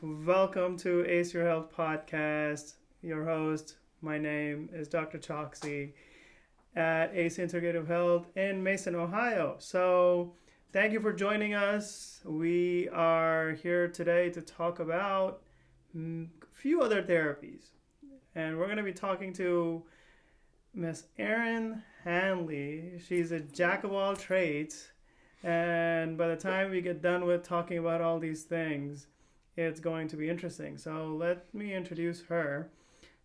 welcome to Ace Your Health Podcast. Your host, my name is Dr. Choksy at Ace Integrative Health in Mason, Ohio. So, thank you for joining us. We are here today to talk about a few other therapies. And we're going to be talking to Miss Erin Hanley. She's a jack of all trades. And by the time we get done with talking about all these things, it's going to be interesting. So let me introduce her.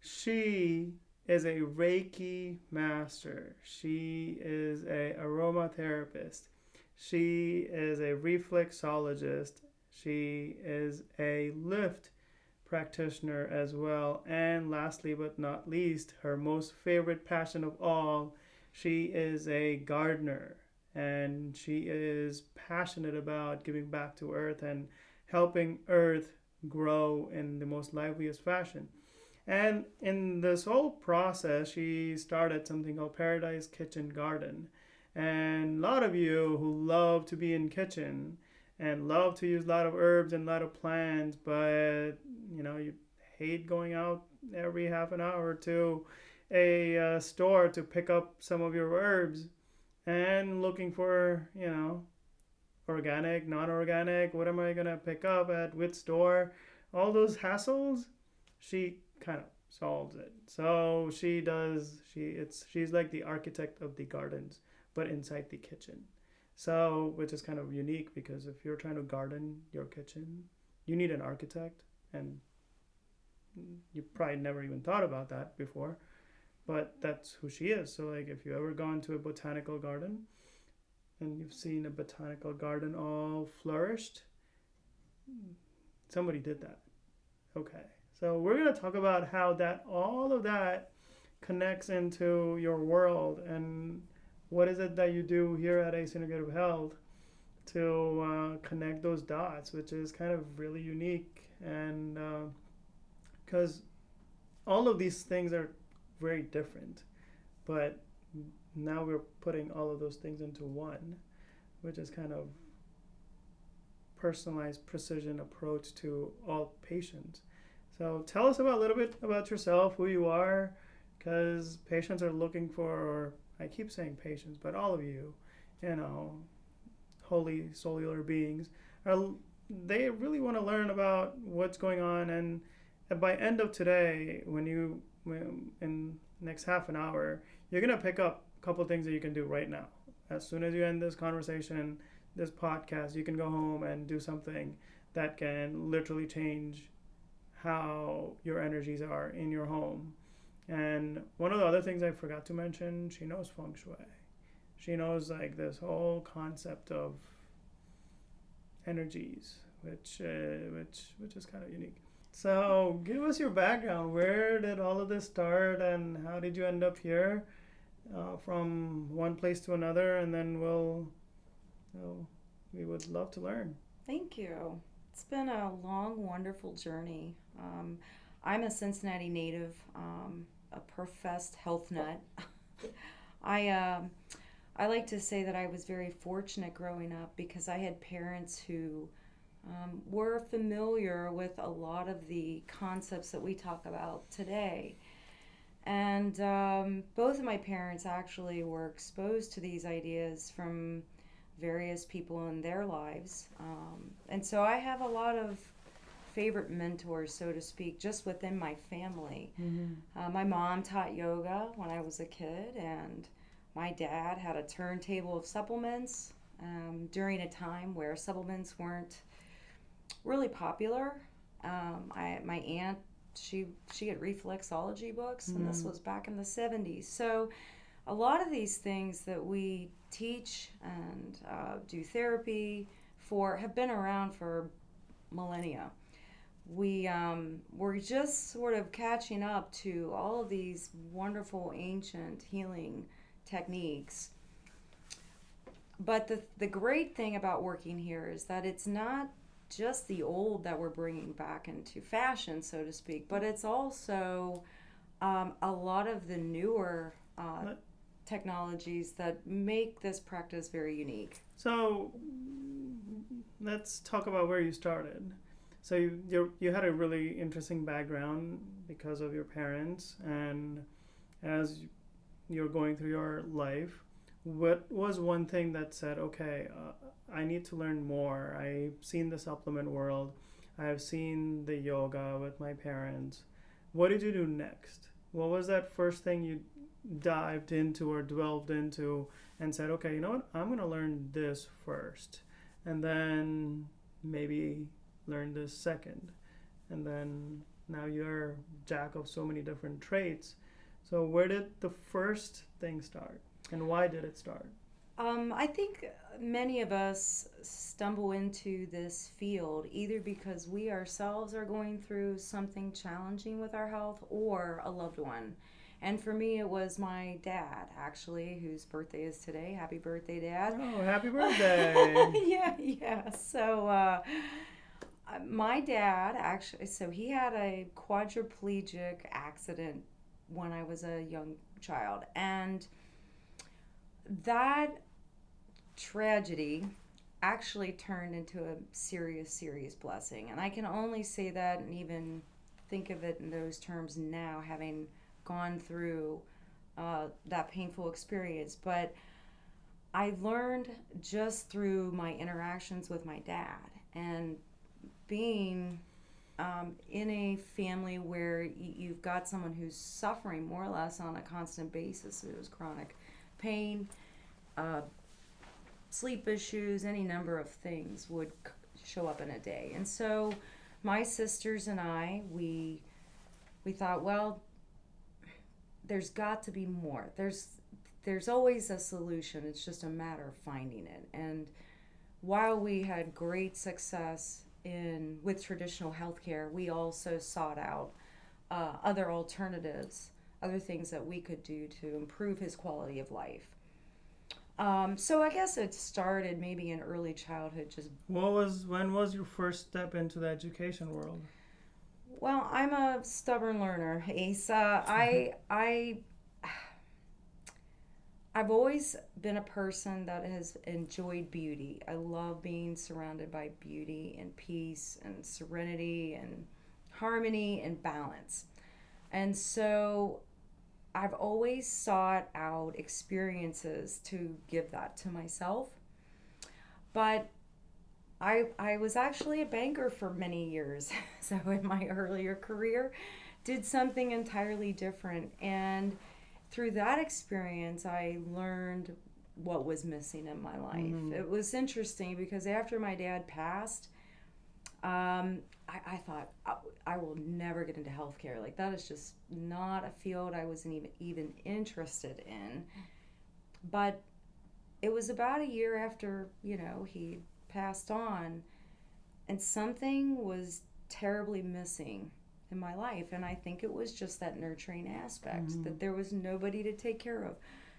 She is a Reiki master. She is a aromatherapist. She is a reflexologist. She is a lift practitioner as well. And lastly but not least, her most favorite passion of all, she is a gardener. And she is passionate about giving back to Earth and helping Earth grow in the most liveliest fashion. And in this whole process, she started something called Paradise Kitchen Garden. And a lot of you who love to be in kitchen and love to use a lot of herbs and a lot of plants, but you hate going out every half an hour to a store to pick up some of your herbs and looking for, organic, non-organic, what am I going to pick up at which store, all those hassles, she kind of solves it. So she's like the architect of the gardens, but inside the kitchen. So, which is kind of unique because if you're trying to garden your kitchen, you need an architect, and you probably never even thought about that before, but that's who she is. So like if you ever gone to a botanical garden and you've seen a botanical garden all flourished, somebody did that. Okay. So we're going to talk about how all of that connects into your world, and what is it that you do here at Ace Integrative Health to connect those dots, which is kind of really unique. And because all of these things are very different, but now we're putting all of those things into one, which is kind of personalized precision approach to all patients. So tell us a little bit about yourself, who you are, because patients are looking for, or I keep saying patients, but all of you, holy cellular beings, they really want to learn about what's going on. And by end of today, in next half an hour, you're going to pick up a couple things that you can do right now. As soon as you end this conversation, this podcast, you can go home and do something that can literally change how your energies are in your home. And one of the other things I forgot to mention, she knows feng shui. She knows like this whole concept of energies, which is kind of unique. So give us your background. Where did all of this start, and how did you end up here from one place to another? And then we would love to learn. Thank you. It's been a long, wonderful journey. I'm a Cincinnati native, a professed health nut. I like to say that I was very fortunate growing up because I had parents who were familiar with a lot of the concepts that we talk about today. And both of my parents actually were exposed to these ideas from various people in their lives. And so I have a lot of favorite mentors, so to speak, just within my family. Mm-hmm. My mom taught yoga when I was a kid, and my dad had a turntable of supplements during a time where supplements weren't really popular. My aunt, she had reflexology books, and this was back in the 70s. So a lot of these things that we teach and do therapy for have been around for millennia. We're just sort of catching up to all of these wonderful ancient healing techniques. But the great thing about working here is that it's not just the old that we're bringing back into fashion, so to speak, but it's also a lot of the newer technologies that make this practice very unique. So let's talk about where you started. So you had a really interesting background because of your parents, and as you're going through your life, what was one thing that said, okay, I need to learn more? I've seen the supplement world, I've seen the yoga with my parents. What did you do next? What was that first thing you dived into or delved into and said, okay, you know what, I'm going to learn this first, and then maybe learn this second, and then now you're jack of so many different traits. So where did the first thing start, and why did it start? I think many of us stumble into this field either because we ourselves are going through something challenging with our health or a loved one. And for me, it was my dad, actually, whose birthday is today. Happy birthday, Dad. Oh, happy birthday. Yeah, yeah. So, my dad actually, so he had a quadriplegic accident when I was a young child. And that tragedy actually turned into a serious, serious blessing. And I can only say that and even think of it in those terms now, having gone through that painful experience. But I learned just through my interactions with my dad and being in a family where you've got someone who's suffering more or less on a constant basis. It was chronic pain, uh, sleep issues, any number of things would show up in a day. And so my sisters and I, we thought, well, there's got to be more. There's always a solution. It's just a matter of finding it. And while we had great success with traditional healthcare, we also sought out other alternatives, other things that we could do to improve his quality of life. So I guess it started maybe in early childhood. When was your first step into the education world? Well, I'm a stubborn learner, Ace. I've always been a person that has enjoyed beauty. I love being surrounded by beauty and peace and serenity and harmony and balance. And so I've always sought out experiences to give that to myself. But I was actually a banker for many years. So in my earlier career, did something entirely different. And through that experience, I learned what was missing in my life. Mm-hmm. It was interesting because after my dad passed, I thought, I will never get into healthcare. Like, that is just not a field I wasn't even interested in. But it was about a year after, he passed on, and something was terribly missing in my life. And I think it was just that nurturing aspect, mm-hmm. that there was nobody to take care of,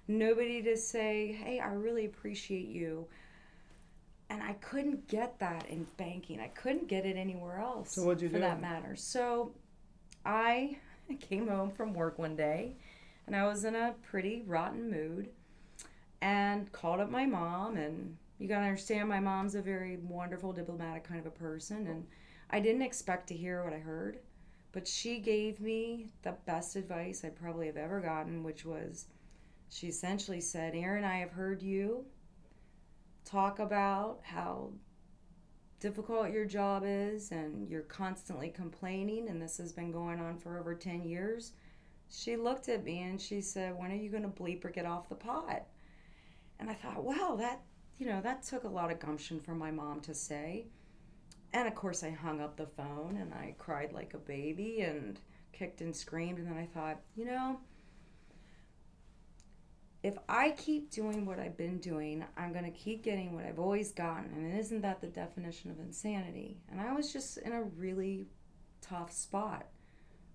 nobody to say, hey, I really appreciate you. And I couldn't get that in banking. I couldn't get it anywhere else. So what'd you do? For that matter. So I came home from work one day, and I was in a pretty rotten mood, and called up my mom. And you gotta understand, my mom's a very wonderful, diplomatic kind of a person, and I didn't expect to hear what I heard, but she gave me the best advice I probably have ever gotten, which was, she essentially said, Erin, I have heard you talk about how difficult your job is and you're constantly complaining, and this has been going on for over 10 years. She looked at me and she said, when are you going to bleep or get off the pot? And I thought, wow, that took a lot of gumption for my mom to say. And of course I hung up the phone and I cried like a baby and kicked and screamed. And then I thought, if I keep doing what I've been doing, I'm going to keep getting what I've always gotten. And isn't that the definition of insanity? And I was just in a really tough spot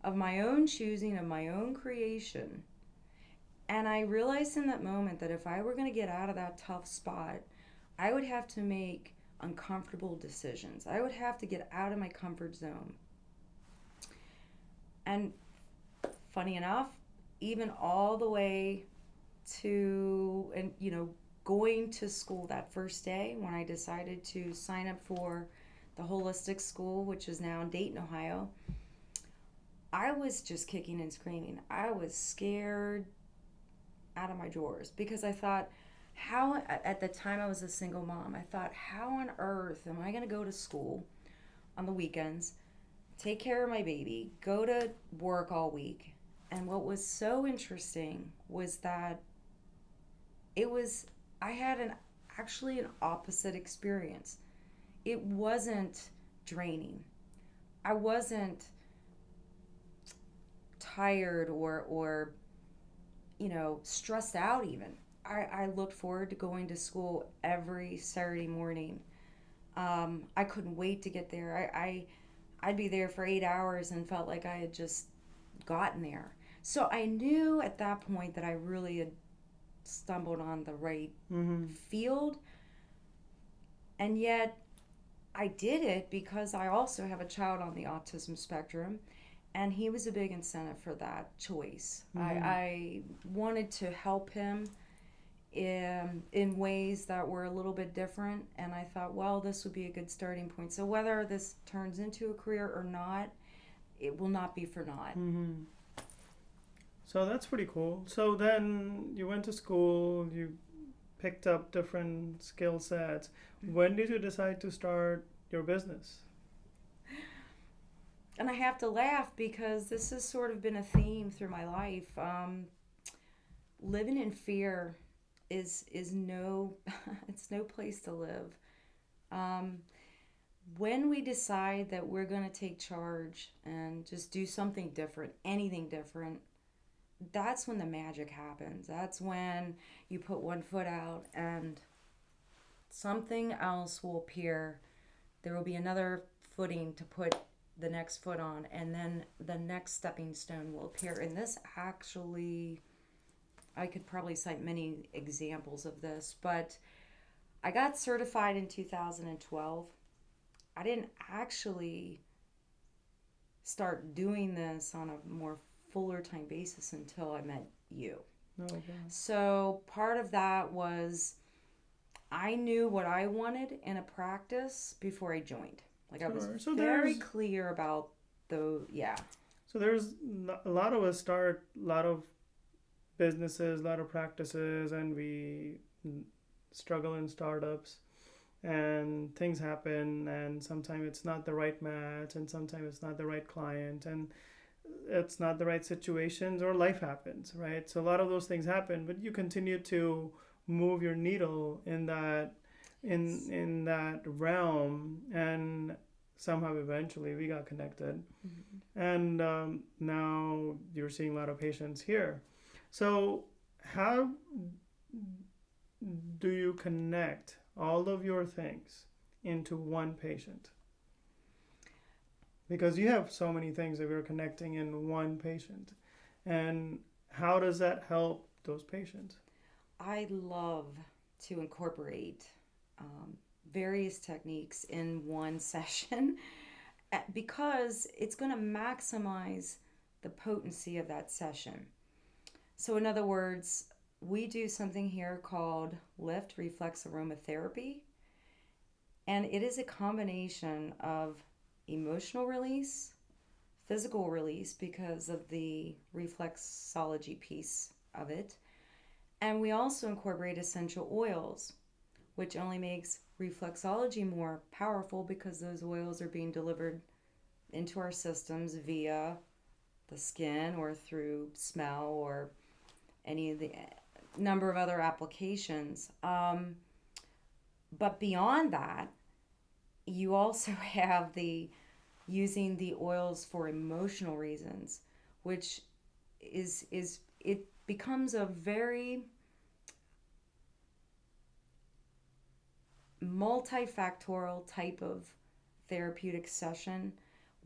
of my own choosing, of my own creation. And I realized in that moment that if I were going to get out of that tough spot, I would have to make uncomfortable decisions. I would have to get out of my comfort zone. And funny enough, even all the way to, going to school that first day when I decided to sign up for the holistic school, which is now in Dayton, Ohio, I was just kicking and screaming. I was scared out of my drawers because I thought, how, at the time I was a single mom, I thought, how on earth am I going to go to school on the weekends, take care of my baby, go to work all week? And what was so interesting was that I had actually an opposite experience. It wasn't draining. I wasn't tired or stressed out even. I looked forward to going to school every Saturday morning. I couldn't wait to get there. I'd be there for 8 hours and felt like I had just gotten there. So I knew at that point that I really had stumbled on the right field. And yet I did it because I also have a child on the autism spectrum, and he was a big incentive for that choice. I wanted to help him in ways that were a little bit different, and I thought, well, this would be a good starting point. So whether this turns into a career or not, it will not be for naught. So that's pretty cool. So then you went to school, you picked up different skill sets. When did you decide to start your business? And I have to laugh because this has sort of been a theme through my life. Living in fear is no it's no place to live. When we decide that we're going to take charge and just do something different, anything different, that's when the magic happens. That's when you put one foot out and something else will appear. There will be another footing to put the next foot on, and then the next stepping stone will appear. And this actually, I could probably cite many examples of this, but I got certified in 2012. I didn't actually start doing this on a more fuller time basis until I met you. Okay. So part of that was I knew what I wanted in a practice before I joined. Like I was very clear about yeah. So there's a lot of us start a lot of businesses, a lot of practices, and we struggle in startups, and things happen, and sometimes it's not the right match, and sometimes it's not the right client, and it's not the right situations, or life happens, right? So a lot of those things happen, but you continue to move your needle in that in that realm, and somehow eventually we got connected. And now you're seeing a lot of patients here. So how do you connect all of your things into one patient? Because you have so many things that we're connecting in one patient. And how does that help those patients? I love to incorporate various techniques in one session because it's going to maximize the potency of that session. So in other words, we do something here called lift reflex aromatherapy, and it is a combination of emotional release, physical release because of the reflexology piece of it, and we also incorporate essential oils, which only makes reflexology more powerful because those oils are being delivered into our systems via the skin or through smell or any of the number of other applications. But beyond that, you also have using the oils for emotional reasons, which is it becomes a very multifactorial type of therapeutic session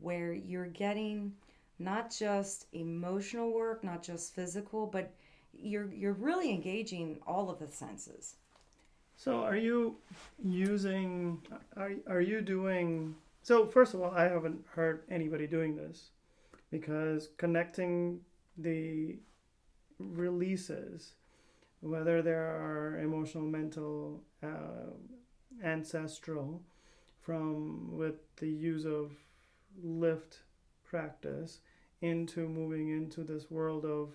where you're getting not just emotional work, not just physical, but you're really engaging all of the senses. So are you using, are you doing, so first of all, I haven't heard anybody doing this, because connecting the releases, whether they are emotional, mental, ancestral, from with the use of lift practice into moving into this world of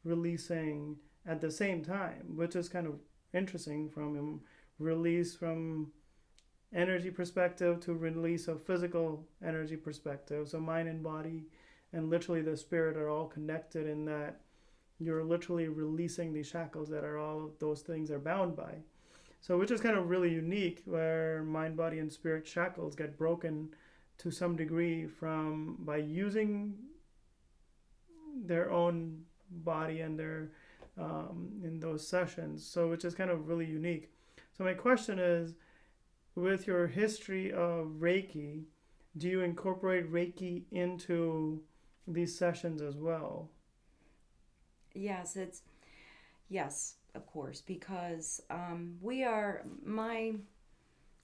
releasing at the same time, which is kind of interesting from release from energy perspective to release of physical energy perspective. So mind and body and literally the spirit are all connected in that you're literally releasing these shackles that are all of those things are bound by. So which is kind of really unique where mind, body, and spirit shackles get broken to some degree from by using their own body and their in those sessions. So which is kind of really unique. So my question is, with your history of Reiki, do you incorporate Reiki into these sessions as well? Yes, yes, of course, because my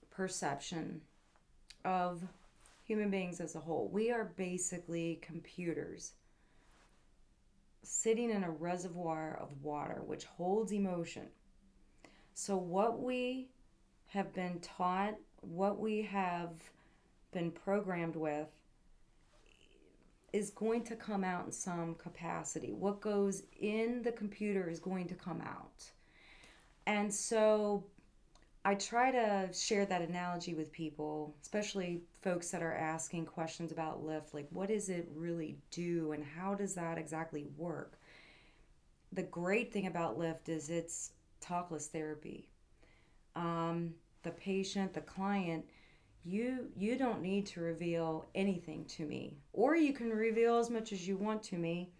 perception of human beings as a whole, we are basically computers sitting in a reservoir of water which holds emotion. So what we have been taught, what we have been programmed with, is going to come out in some capacity. What goes in the computer is going to come out. And so I try to share that analogy with people, especially folks that are asking questions about lift, like what does it really do and how does that exactly work? The great thing about lift is it's talkless therapy. The patient, the client, you don't need to reveal anything to me, or you can reveal as much as you want to me.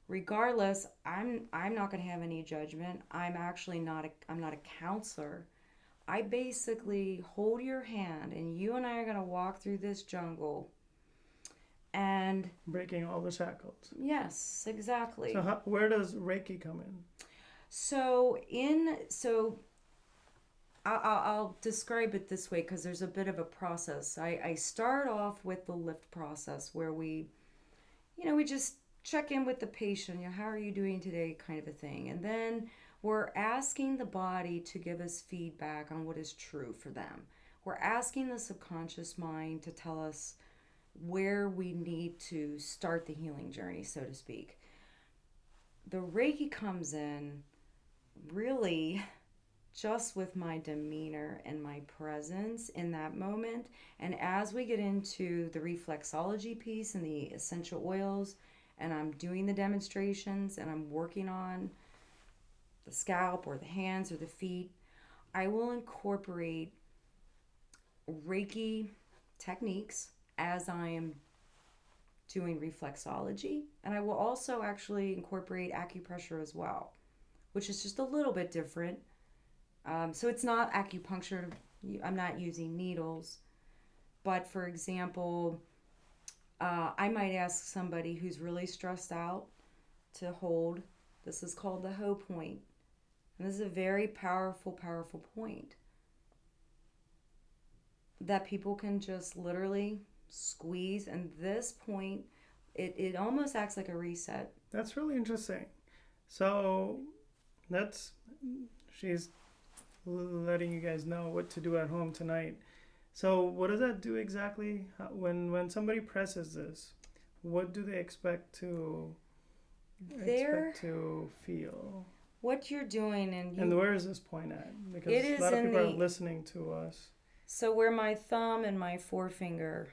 Regardless, I'm not going to have any judgment. I'm not a counselor. I basically hold your hand, and you and I are going to walk through this jungle. And breaking all the shackles. Yes, exactly. So where does Reiki come in? I'll describe it this way because there's a bit of a process. I start off with the lift process where we just check in with the patient. How are you doing today, kind of a thing. And then we're asking the body to give us feedback on what is true for them. We're asking the subconscious mind to tell us where we need to start the healing journey, so to speak. The Reiki comes in really just with my demeanor and my presence in that moment. And as we get into the reflexology piece and the essential oils, and I'm doing the demonstrations and I'm working on the scalp or the hands or the feet, I will incorporate Reiki techniques as I am doing reflexology. And I will also actually incorporate acupressure as well, which is just a little bit different. So it's not acupuncture. I'm not using needles. But for example, I might ask somebody who's really stressed out to hold. This is called the Ho point. And this is a very powerful, powerful point that people can just literally squeeze. And this point, it almost acts like a reset. That's really interesting. So she's letting you guys know what to do at home tonight. So what does that do exactly? When somebody presses this, what do they expect to feel? What you're doing, and where is this point at? Because a lot of people are listening to us. So where my thumb and my forefinger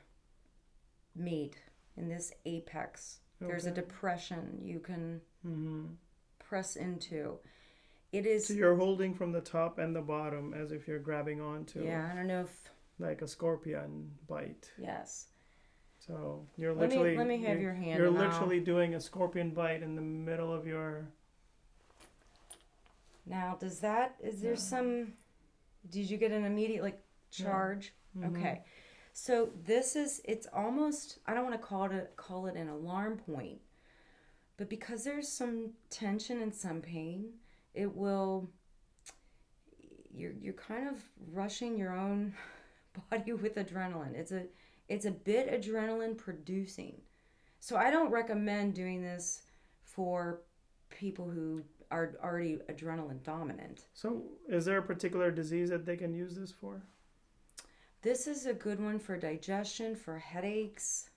meet in this apex, there's a depression you can press into. It is. So you're holding from the top and the bottom as if you're grabbing onto. Yeah, I don't know if. Like a scorpion bite. Yes. So you're literally. Let me have your hand. You're literally doing a scorpion bite in the middle of your. Now, is there some? Did you get an immediate charge? Yeah. Mm-hmm. Okay. So it's almost, I don't want to call it an alarm point, but because there's some tension and some pain, it will, you're kind of rushing your own body with adrenaline. It's a bit adrenaline producing. So I don't recommend doing this for people who are already adrenaline dominant. So is there a particular disease that they can use this for? This is a good one for digestion, for headaches,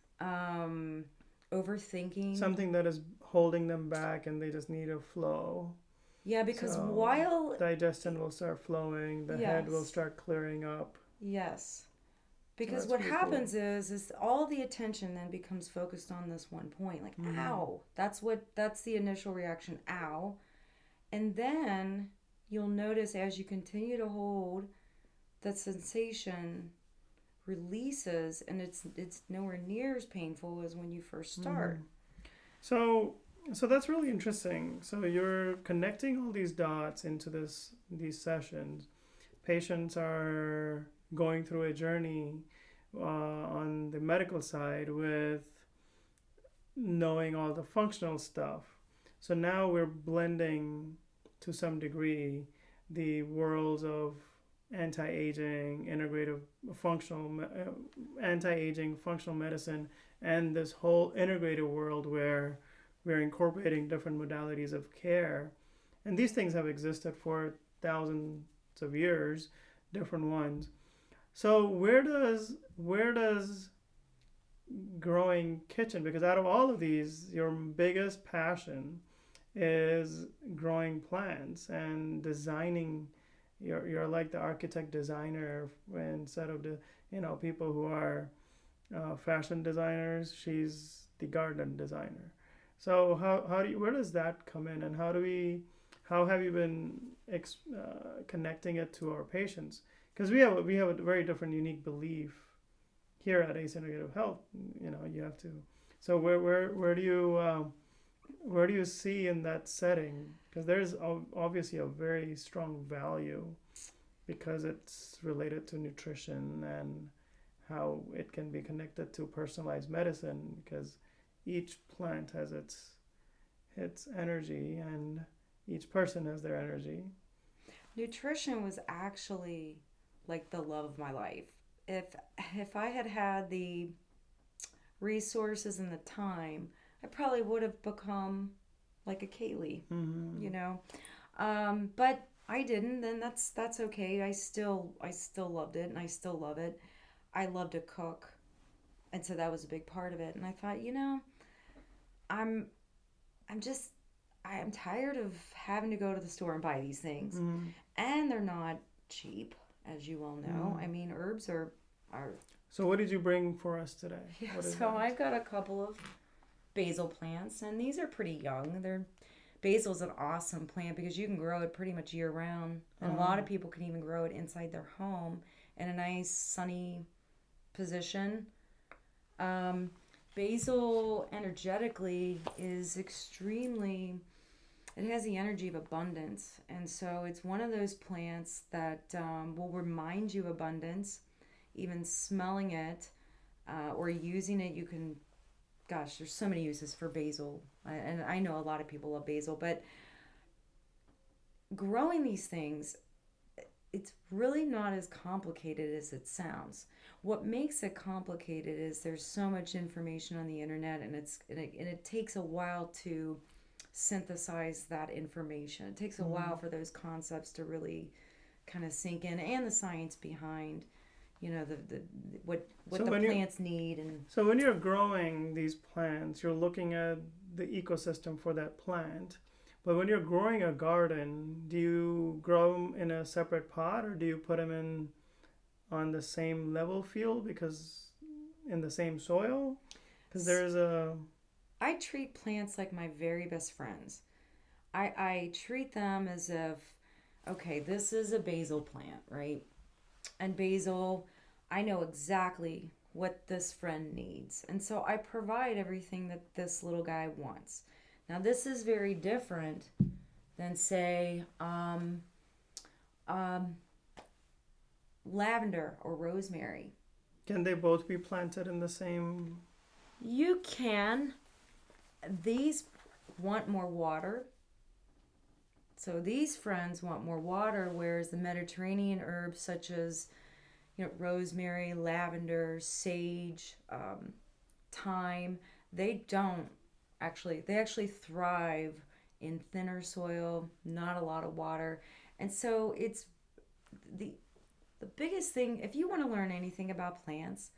overthinking. Something that is holding them back and they just need a flow. Yeah, because So while, digestion will start flowing, the head will yes, start clearing up. yes. So Because that's what pretty cool. happens is all the attention then becomes focused on this one point, like Mm-hmm. ow. That's the initial reaction, ow. And then you'll notice as you continue to hold, that sensation releases and it's nowhere near as painful as when you first Mm-hmm. start. So so that's really interesting. So you're connecting all these dots into these sessions. Patients are going through a journey on the medical side with knowing all the functional stuff. So now we're blending to some degree the worlds of anti-aging, integrative functional anti-aging functional medicine and this whole integrated world where we're incorporating different modalities of care. And these things have existed for thousands of years, different ones. So where does growing kitchen, because out of all of these your biggest passion is growing plants and designing. You're like the architect designer instead of the people who are fashion designers. She's the garden designer. So how do you, where does that come in, and how have you been connecting it to our patients? Because we have a very different unique belief here at Ace Integrative Health. You have to. So where do you see in that setting? Because there's obviously a very strong value because it's related to nutrition and how it can be connected to personalized medicine, because each plant has its energy and each person has their energy. Nutrition was actually like the love of my life. If if I had had the resources and the time, I probably would have become like a Kaylee, Mm-hmm. you know. But I didn't, and that's okay. I still loved it, and I still love it. I love to cook, and so that was a big part of it. And I thought, I'm I'm just I'm tired of having to go to the store and buy these things, Mm-hmm. and they're not cheap, as you all know. Mm-hmm. I mean, herbs are So what did you bring for us today? yeah. What is So that? I've got a couple of basil plants, and these are pretty young. Basil's an awesome plant because you can grow it pretty much year round, and a Uh-huh. lot of people can even grow it inside their home in a nice sunny position. Um, Basil energetically is extremely, it has the energy of abundance, and so it's one of those plants that will remind you of abundance. Even smelling it or using it, you can, gosh, there's so many uses for basil, and I know a lot of people love basil, but growing these things, it's really not as complicated as it sounds. What makes it complicated is there's so much information on the internet, and it takes a while to synthesize that information. It takes a Mm-hmm. while for those concepts to really kind of sink in, and the science behind, the what So the when you plants need. And so when you're growing these plants, you're looking at the ecosystem for that plant. But when you're growing a garden, do you grow them in a separate pot, or do you put them in on the same level field, because in the same soil? Because there's a I treat plants like my very best friends. I treat them as if, okay, this is a basil plant, right? And basil, I know exactly what this friend needs. And so I provide everything that this little guy wants. Now, this is very different than, say, um, lavender or rosemary. can they both be planted in the same? You can, these want more water. So these friends want more water, whereas the Mediterranean herbs such as rosemary, lavender, sage, thyme, they actually thrive in thinner soil, not a lot of water. And so the The biggest thing, if you want to learn anything about plants,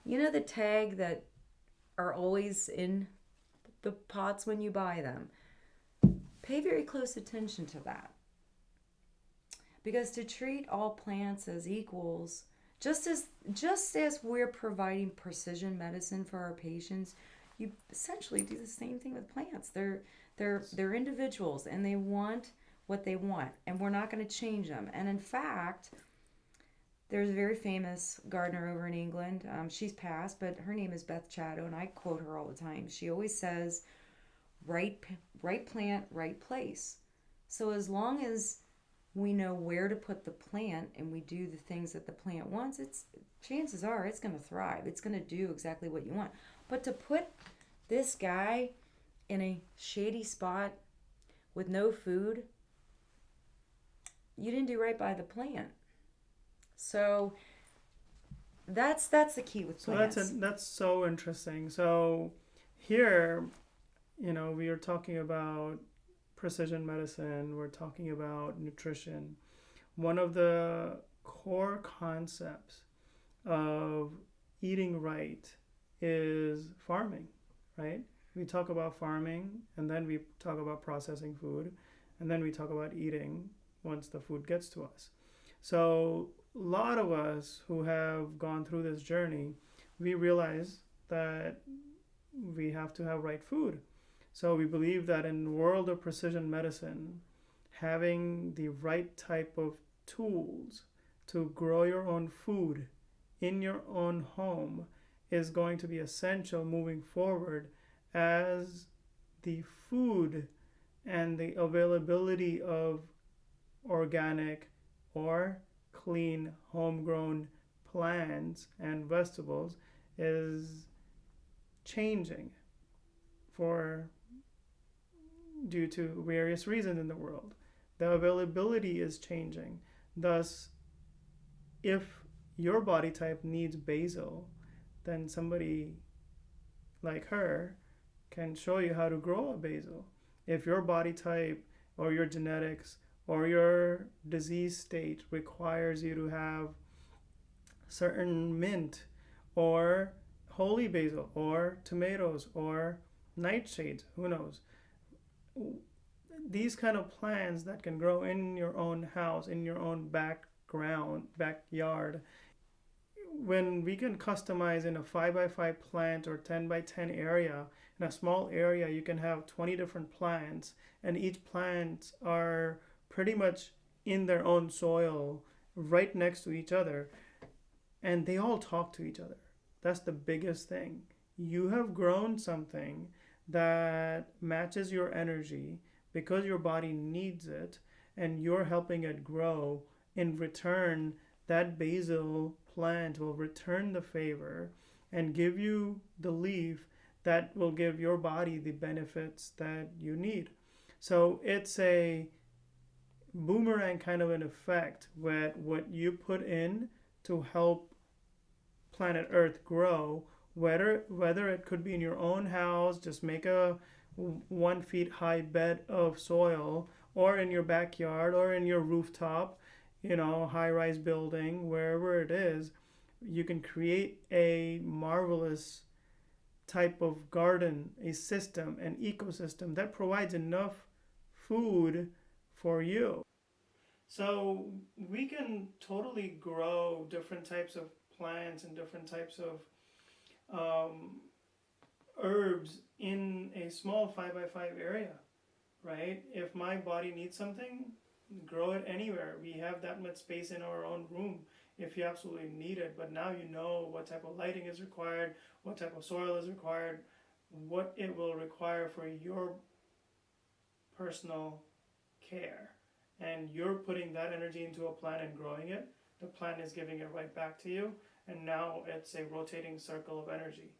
you know the tag that are always in the pots when you buy them. Pay very close attention to that. Because to treat all plants as equals, just as we're providing precision medicine for our patients, you essentially do the same thing with plants. They're individuals and they want what they want, and we're not going to change them. And in fact, there's a very famous gardener over in England. She's passed, but her name is Beth Chatto, and I quote her all the time. She always says, "Right, right plant, right place." So as long as we know where to put the plant and we do the things that the plant wants, it's chances are it's going to thrive. It's going to do exactly what you want. But to put this guy in a shady spot with no food, you didn't do right by the plant. So that's the key with plants. So that's so interesting. So here, we are talking about precision medicine, we're talking about nutrition. One of the core concepts of eating right is farming, right? We talk about farming, and then we talk about processing food, and then we talk about eating once the food gets to us. So a lot of us who have gone through this journey, we realize that we have to have right food. So we believe that in the world of precision medicine, having the right type of tools to grow your own food in your own home is going to be essential moving forward, as the food and the availability of organic or clean homegrown plants and vegetables is changing for due to various reasons in the world. The availability is changing. Thus, if your body type needs basil, then somebody like her can show you how to grow a basil. If your body type or your genetics or your disease state requires you to have certain mint or holy basil or tomatoes or nightshades, who knows, these kind of plants that can grow in your own house, in your own backyard, when we can customize in a 5x5 plant or 10x10 area, in a small area you can have 20 different plants, and each plant are pretty much in their own soil right next to each other, and they all talk to each other. That's the biggest thing. You have grown something that matches your energy because your body needs it, and you're helping it grow. In return, that basil plant will return the favor and give you the leaf that will give your body the benefits that you need. So it's a boomerang kind of an effect with what you put in to help planet Earth grow, whether it could be in your own house, just make a 1 feet high bed of soil, or in your backyard, or in your rooftop, high-rise building, wherever it is, you can create a marvelous type of garden, a system, an ecosystem that provides enough food for you. So we can totally grow different types of plants and different types of herbs in a small 5x5 area, right? If my body needs something, grow it anywhere. We have that much space in our own room if you absolutely need it. But now you know what type of lighting is required, what type of soil is required, what it will require for your personal care. And you're putting that energy into a plant and growing it. The plant is giving it right back to you. And now it's a rotating circle of energy.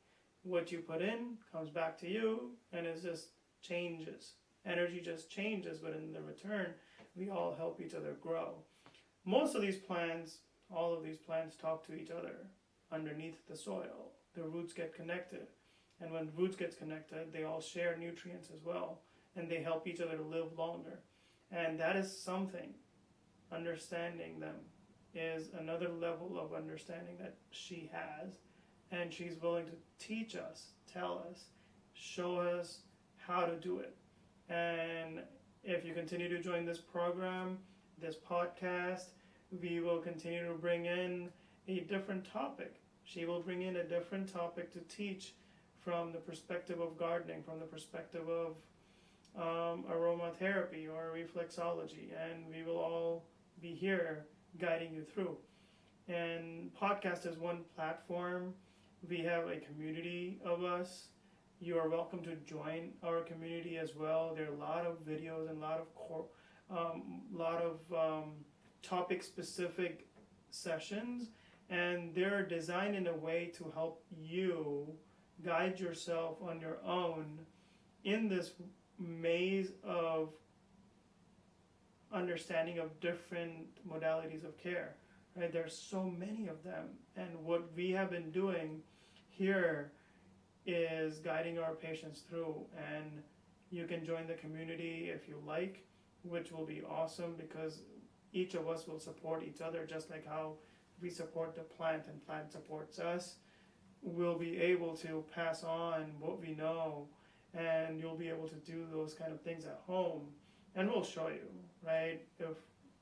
What you put in comes back to you, and it just changes. Energy just changes, but in the return, we all help each other grow. Most of these plants, all of these plants talk to each other underneath the soil. The roots get connected. And when roots get connected, they all share nutrients as well. And they help each other to live longer. And that is something, understanding them, is another level of understanding that she has, and she's willing to teach us, tell us, show us how to do it. And if you continue to join this program, this podcast, we will continue to bring in a different topic. She will bring in a different topic to teach from the perspective of gardening, from the perspective of aromatherapy or reflexology, and we will all be here guiding you through. And podcast is one platform. We have a community of us. You are welcome to join our community as well. There are a lot of videos and a lot of topic-specific sessions, and they're designed in a way to help you guide yourself on your own in this maze of understanding of different modalities of care. Right? There's so many of them, and what we have been doing here is guiding our patients through. And you can join the community if you like, which will be awesome, because each of us will support each other, just like how we support the plant and plant supports us. We'll be able to pass on what we know, and you'll be able to do those kind of things at home. And we'll show you, right? If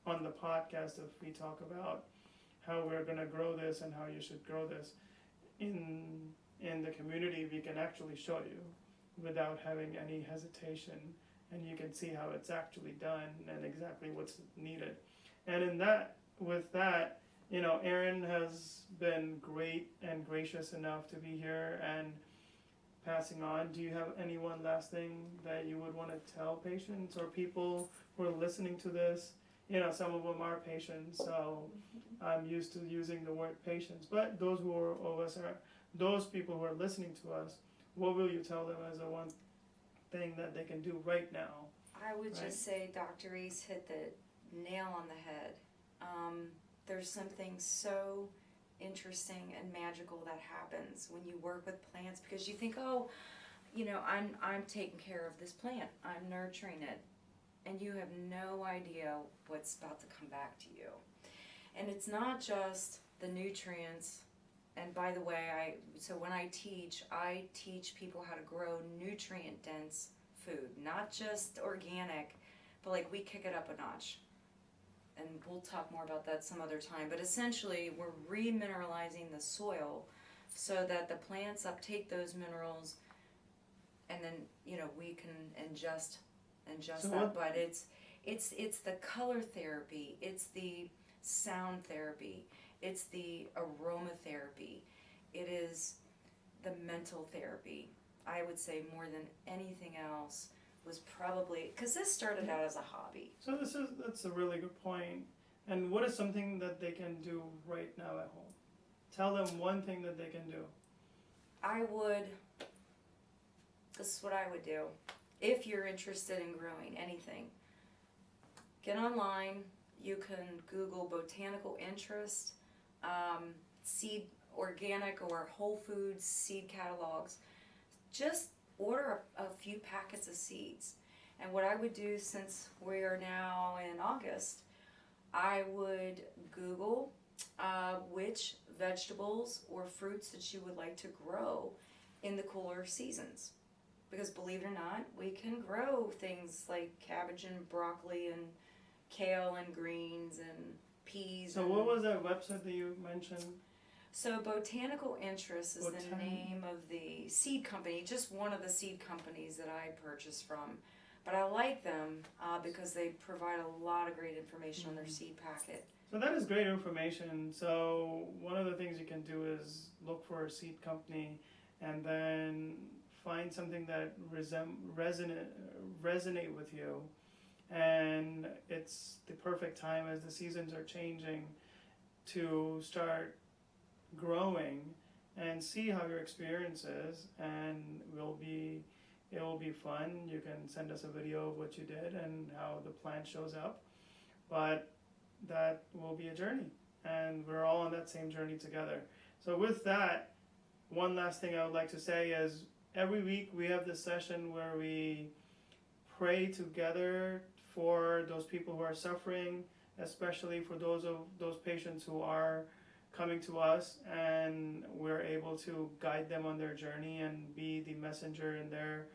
on the podcast, if we talk about how we're going to grow this and how you should grow this in the community, we can actually show you without having any hesitation, and you can see how it's actually done and exactly what's needed. And with that, Erin has been great and gracious enough to be here and passing on. Do you have any one last thing that you would want to tell patients or people who are listening to this? Some of them are patients, so I'm used to using the word patients. But those those people who are listening to us, what will you tell them as a one thing that they can do right now? I would just say Dr. Ace hit the nail on the head. There's something so interesting and magical that happens when you work with plants, because you think, I'm taking care of this plant, I'm nurturing it, and you have no idea what's about to come back to you. And it's not just the nutrients. And by the way, when I teach people how to grow nutrient dense food, not just organic, but we kick it up a notch. And we'll talk more about that some other time. But essentially, we're remineralizing the soil so that the plants uptake those minerals, and then we can ingest that. But it's the color therapy, it's the sound therapy, it's the aromatherapy, it is the mental therapy. I would say more than anything else was probably, because this started out as a hobby. So that's a really good point. And what is something that they can do right now at home? Tell them one thing that they can do. This is what I would do. If you're interested in growing anything, get online. You can Google botanical interest, seed, organic or whole foods seed catalogs. Just order a few packets of seeds. And what I would do, since we are now in August, I would Google which vegetables or fruits that you would like to grow in the cooler seasons. Because believe it or not, we can grow things like cabbage and broccoli and kale and greens and peas. So what was that website that you mentioned? So Botanical Interest is the name of the seed company, just one of the seed companies that I purchased from. But I like them because they provide a lot of great information on their seed packet. So that is great information. So one of the things you can do is look for a seed company and then find something that resonate with you. And it's the perfect time as the seasons are changing to start growing and see how your experience is, and it will be fun. You can send us a video of what you did and how the plant shows up, but that will be a journey, and we're all on that same journey together. So with that, one last thing I would like to say is every week we have this session where we pray together for those people who are suffering, especially for those patients who are coming to us, and we're able to guide them on their journey and be the messenger in their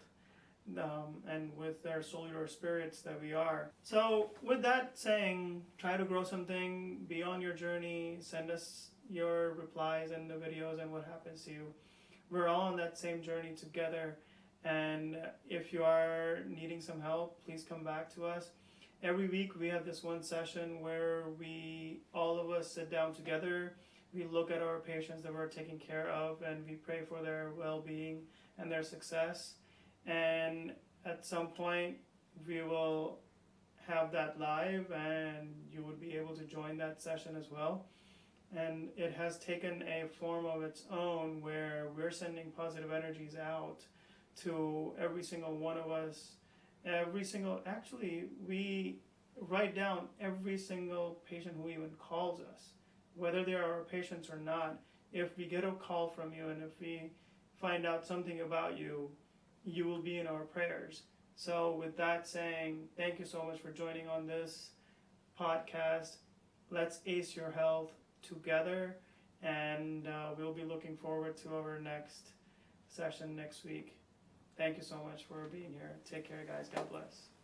and with their cellular spirits that we are. So with that saying, try to grow something beyond your journey. Send us your replies and the videos and what happens to you. We're all on that same journey together, and if you are needing some help, please come back to us. Every week we have this one session where all of us sit down together, we look at our patients that we're taking care of, and we pray for their well-being and their success. And at some point we will have that live, and you would be able to join that session as well. And it has taken a form of its own where we're sending positive energies out to every single one of us. We write down every single patient who even calls us, whether they are our patients or not. If we get a call from you and if we find out something about you, you will be in our prayers. So with that saying, thank you so much for joining on this podcast. Let's ace your health together, and we'll be looking forward to our next session next week. Thank you so much for being here. Take care, guys. God bless.